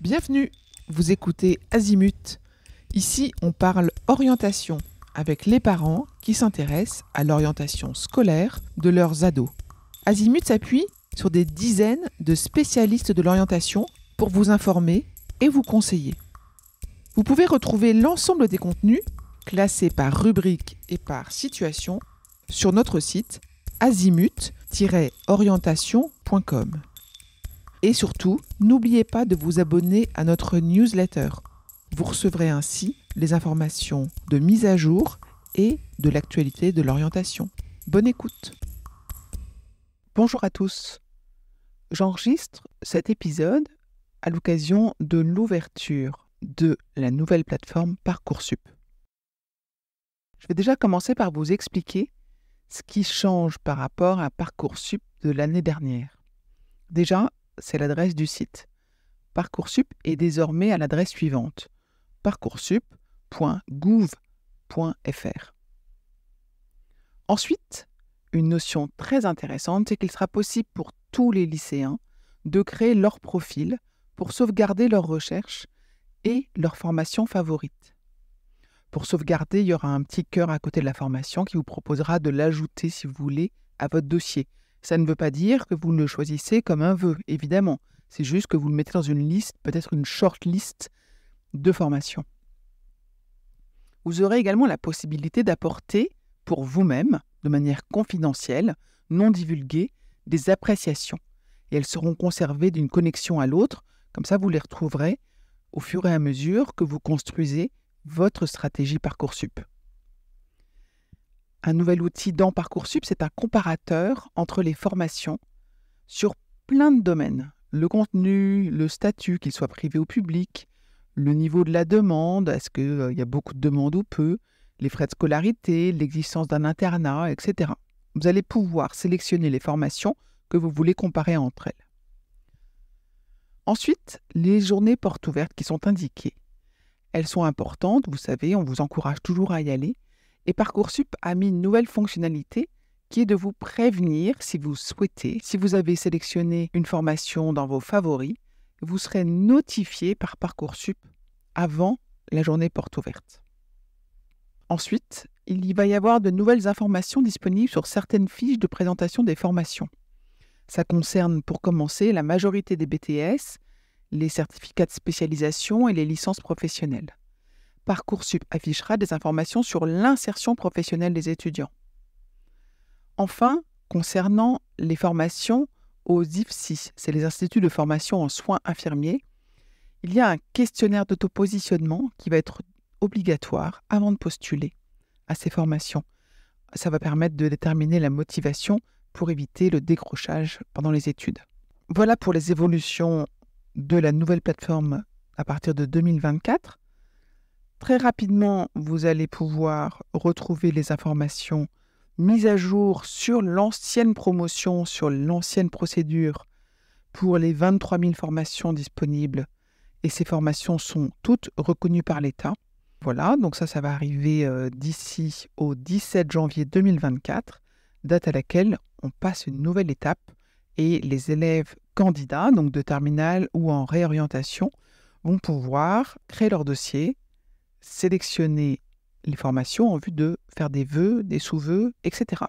Bienvenue, vous écoutez Azimut. Ici, on parle orientation avec les parents qui s'intéressent à l'orientation scolaire de leurs ados. Azimut s'appuie sur des dizaines de spécialistes de l'orientation pour vous informer et vous conseiller. Vous pouvez retrouver l'ensemble des contenus classés par rubrique et par situation sur notre site azimut-orientation.com. Et surtout, n'oubliez pas de vous abonner à notre newsletter. Vous recevrez ainsi les informations de mise à jour et de l'actualité de l'orientation. Bonne écoute. Bonjour à tous. J'enregistre cet épisode à l'occasion de l'ouverture de la nouvelle plateforme Parcoursup. Je vais déjà commencer par vous expliquer ce qui change par rapport à Parcoursup de l'année dernière. Déjà, c'est l'adresse du site. Parcoursup est désormais à l'adresse suivante: parcoursup.gouv.fr. Ensuite, une notion très intéressante, c'est qu'il sera possible pour tous les lycéens de créer leur profil pour sauvegarder leurs recherches et leur formation favorite. Pour sauvegarder, il y aura un petit cœur à côté de la formation qui vous proposera de l'ajouter, si vous voulez, à votre dossier. Ça ne veut pas dire que vous le choisissez comme un vœu, évidemment. C'est juste que vous le mettez dans une liste, peut-être une short list de formations. Vous aurez également la possibilité d'apporter pour vous-même, de manière confidentielle, non divulguée, des appréciations. Et elles seront conservées d'une connexion à l'autre. Comme ça, vous les retrouverez au fur et à mesure que vous construisez votre stratégie Parcoursup. Un nouvel outil dans Parcoursup, c'est un comparateur entre les formations sur plein de domaines. Le contenu, le statut, qu'il soit privé ou public, le niveau de la demande, est-ce qu'il y a beaucoup de demandes ou peu, les frais de scolarité, l'existence d'un internat, etc. Vous allez pouvoir sélectionner les formations que vous voulez comparer entre elles. Ensuite, les journées portes ouvertes qui sont indiquées. Elles sont importantes, vous savez, on vous encourage toujours à y aller. Et Parcoursup a mis une nouvelle fonctionnalité qui est de vous prévenir si vous souhaitez. Si vous avez sélectionné une formation dans vos favoris, vous serez notifié par Parcoursup avant la journée porte ouverte. Ensuite, il va y avoir de nouvelles informations disponibles sur certaines fiches de présentation des formations. Ça concerne pour commencer la majorité des BTS, les certificats de spécialisation et les licences professionnelles. Parcoursup affichera des informations sur l'insertion professionnelle des étudiants. Enfin, concernant les formations aux IFSI, c'est les instituts de formation en soins infirmiers, il y a un questionnaire d'autopositionnement qui va être obligatoire avant de postuler à ces formations. Ça va permettre de déterminer la motivation pour éviter le décrochage pendant les études. Voilà pour les évolutions de la nouvelle plateforme à partir de 2024. Très rapidement, vous allez pouvoir retrouver les informations mises à jour sur l'ancienne promotion, sur l'ancienne procédure pour les 23 000 formations disponibles. Et ces formations sont toutes reconnues par l'État. Voilà, donc ça va arriver d'ici au 17 janvier 2024, date à laquelle on passe une nouvelle étape et les élèves candidats, donc de terminale ou en réorientation, vont pouvoir créer leur dossier, sélectionner les formations en vue de faire des vœux, des sous-vœux, etc.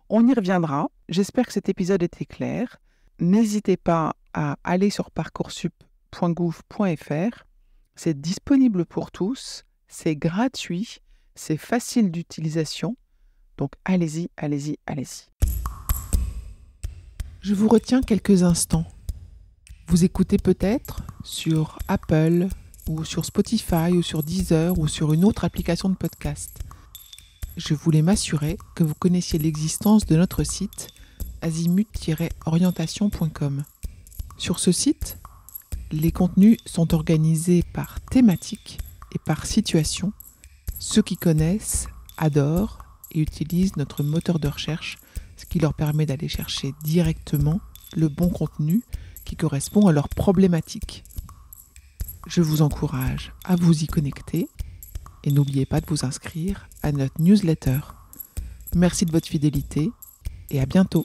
On y reviendra. J'espère que cet épisode était clair. N'hésitez pas à aller sur parcoursup.gouv.fr. C'est disponible pour tous, c'est gratuit, c'est facile d'utilisation. Donc allez-y, allez-y, allez-y. Je vous retiens quelques instants. Vous écoutez peut-être sur Apple, ou sur Spotify, ou sur Deezer, ou sur une autre application de podcast. Je voulais m'assurer que vous connaissiez l'existence de notre site azimut-orientation.com. Sur ce site, les contenus sont organisés par thématique et par situation. Ceux qui connaissent adorent et utilisent notre moteur de recherche, ce qui leur permet d'aller chercher directement le bon contenu qui correspond à leur problématique. Je vous encourage à vous y connecter et n'oubliez pas de vous inscrire à notre newsletter. Merci de votre fidélité et à bientôt.